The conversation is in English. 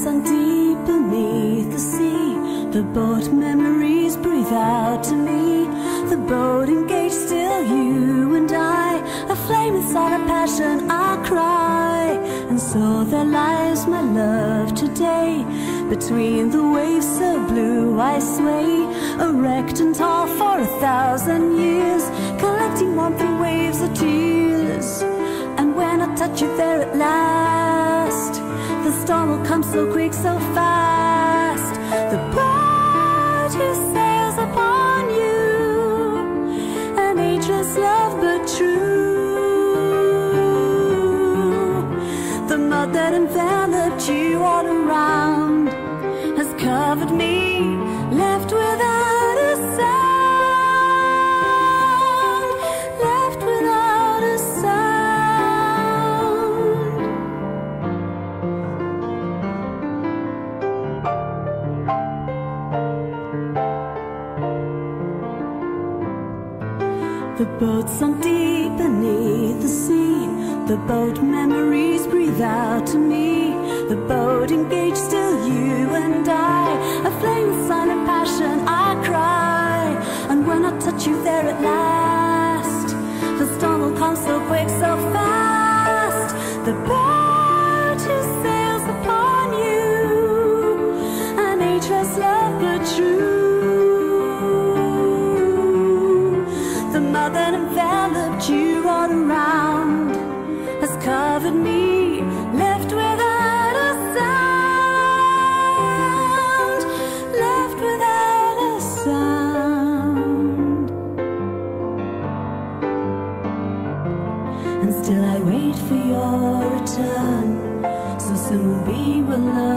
sunk deep beneath the sea. The boat memories breathe out to me. The boat engaged, still you and I, a flame inside a passion, I cry. And so there lies my love today. Between the waves so blue I sway, erect and tall for 1,000 years, collecting warmth in waves of tears. And when I touch you there at last, the storm will come so quick, so fast. The boat who sails upon you, an ageless love but true. The mud that enveloped you all around has covered me, left without a sound, left without a sound. The boat sunk deep beneath the sea. The boat memories breathe out to me. The boat engaged, still you and I, a flame of silent passion, I cry. And when I touch you there at last, the storm will come so quick, so fast. The boat who sails upon you, an ageless love but true. The mud that enveloped you all around has covered me, left without a sound, left without a sound. And still I wait for your return, so soon we'll be alone.